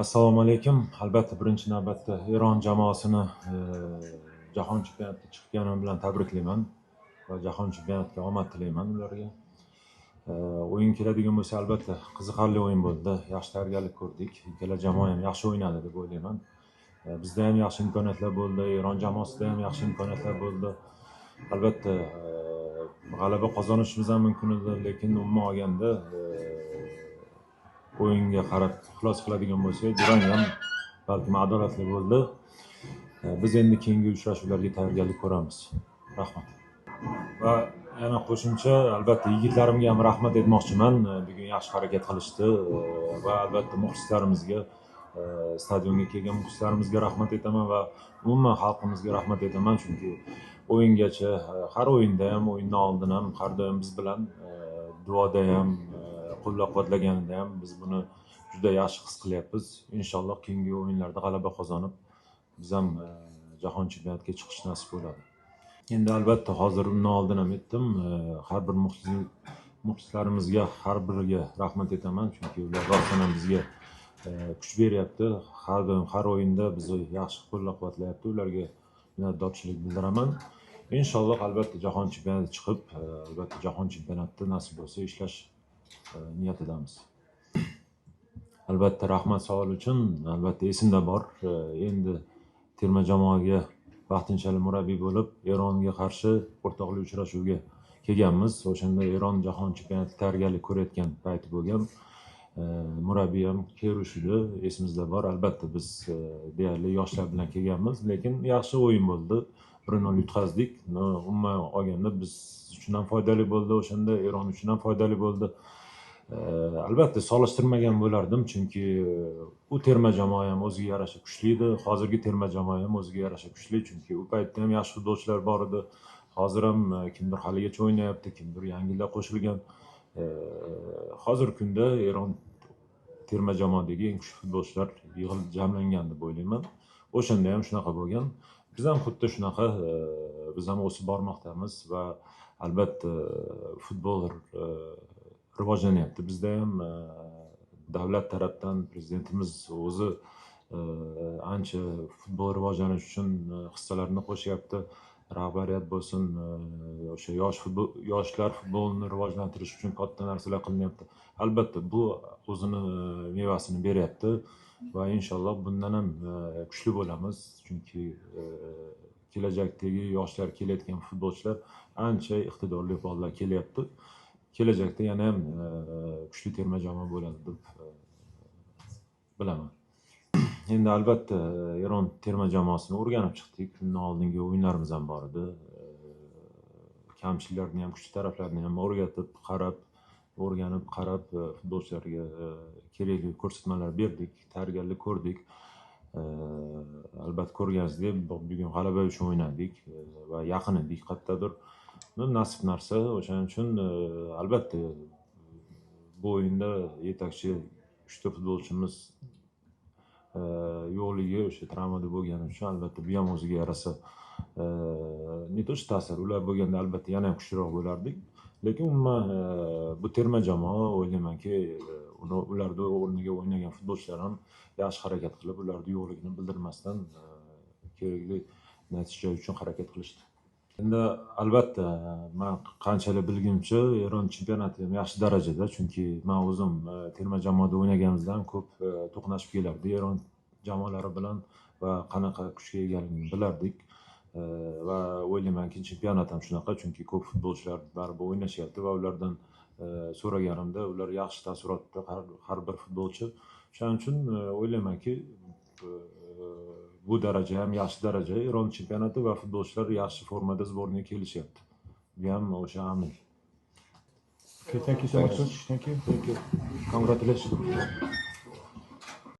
Assalomu alaykum. Albatta birinchi navbatda Eron jamoasini jahon chempionatiga chiqqani bilan tabriklayman va jahon chempionatiga omad tilayman ularga. O'yin keladigan bo'lsa, albatta qiziqarli o'yin bo'ldi. Yaxshi tayyorgarlik ko'rdik. Ikkala jamoa ham yaxshi o'ynadi deb o'ylayman. Bizda ham yaxshi imkoniyatlar bo'ldi, Eron jamoasida ham yaxshi imkoniyatlar bo'ldi. Albatta g'alaba qozonishimiz ham mumkin edi, lekin umuman olganda o'yinga qarab xulosa qiladigan bo'lsak, durang ham balkim adolatli bo'ldi. Biz endi keyingi uchrashuvlarga tayyorgarlik ko'ramiz. Rahmat. Va yana qo'shimcha, albatta yigitlarimga ham rahmat aytmoqchiman. Bugun yaxshi harakat qilishdi va albatta muxlislarimizga, stadionga kelgan muxlislarimizga rahmat aytaman va umuman xalqimizga rahmat aytaman, chunki o'yingacha har o'yinda ham, o'yindan oldin ham har doim biz bilan duoda ham, qo'llab-quvvatlaganida ham biz buni juda yaxshi his qilyapmiz. Inshaalloh keyingi o'yinlarda g'alaba qozonib, biz ham jahon chempionatiga chiqish nasib bo'ladi. Endi albatta hozir undan oldin ham aytdim, har bir muxlislarimizga har biriga rahmat aytaman, chunki ular rostdan bizga kuch beryapti. Har o'yinda bizni yaxshi qo'llab-quvvatlayapti. Ularga minnatdorchilik bildiraman. Inshaalloh albatta jahon chempionatiga chiqib, albatta jahon chempionatida nasib bo'lsa ishlash niyatidamiz. Albatta rahmat savol uchun albatta esimda bor. Endi terma jamoaga vaqtinchalik murabbiy bo'lib, Eronga qarshi o'rtoqlik uchrashuviga kelganmiz. O'shanda Eron jahon chempionati tayyorgarlik ko'rayotgan payti bo'lgan. Murabbiy ham Kerush edi, esimizda bor. Albatta biz deyarli yoshlar bilan kelganmiz, lekin yaxshi o'yin bo'ldi. 1-0 yutqazdik. Umuman olganda biz uchun ham foydali bo'ldi, o'shanda Eron uchun ham foydali bo'ldi. Albatta solishtirmagan bo'lardim, chunki u terma jamoa ham o'ziga yarasha kuchli edi, hozirgi terma jamoa ham o'ziga yarasha kuchli, chunki u paytda ham yaxshi futbolchilar bor edi. Hozir ham kimdir haligacha o'ynayapti, kimdir yangilar qo'shilgan. Hozirgi kunda Eron terma jamoadagi eng kuchli futbolchilar yig'ilib jamlangan deb o'ylayman. O'shanda ham shunaqa bo'lgan. Biz ham xuddi shunaqa, biz ham o'sib bormoqdamiz va albatta futbol rivojlanyapti. Bizda ham davlat tarafdan prezidentimiz o'zi ancha futbol rivojlanishi uchun hissalarini qo'shyapti. Rahbariyat bo'lsin, o'sha yoshlar futbolini rivojlantirish uchun katta narsalar qilinyapti. Albatta bu o'zini mevasini beryapti va inshaalloh bundan ham kuchli bo'lamiz, chunki kelajakdagi yoshlar kelayotgan futbolchilar ancha iqtidorli bolalar kelyapti. Kelajakda yana ham kuchli terma jamoa bo'ladi deb bilaman. Endi albatta Eron terma jamoasini o'rganib chiqdik. Undan oldingi o'yinlarimiz ham bor edi. Kamchiliklarni ham, kuchli taraflarini ham o'rganib qarab futbolchilarga kerakli ko'rsatmalar berdik, tayyorgarlik ko'rdik. Albatta ko'rganingizdek, bugun g'alaba uchun o'ynadik va yaqin edik qattiqdir. Nasib narsa, o'shaning uchun albatta bu o'yinda yetakchi 3 ta futbolchimiz yo'qligi o'sha travmada bo'lgani uchun albatta bu ham o'ziga yarasa ta'sir. Ular bo'lganda albatta yana ham kuchliroq bo'lardik. Lekin umuman bu terma jamoa o'ylaymanki, ularni o'rniga o'ynagan futbolchilar ham yaxshi harakat qilib, ularni yo'qligini bildirmasdan kerakli natija uchun harakat qilishdi. Endi albatta men qanchalik bilgimcha Eron chempionati ham yaxshi darajada, chunki men o'zim terma jamoada o'ynaganimizdan ko'p to'qnashib kelardi Eron jamoalari bilan va qanaqa kuchga egaligini bilardik. Va o'ylaymanki chempionat ham shunaqa, chunki ko'p futbolchilar baribir o'ynashyapti va ulardan so'raganimda ular yaxshi taassurotda har bir futbolchi. Shuning uchun o'ylaymanki bu daraja ham yaxshi daraja. Eron chempionati va futbolchilar yaxshi formada sborniga kelishyapti. Bu ham o'sha amil. Okay, thank you so much, coach. Thank you. Congratulations.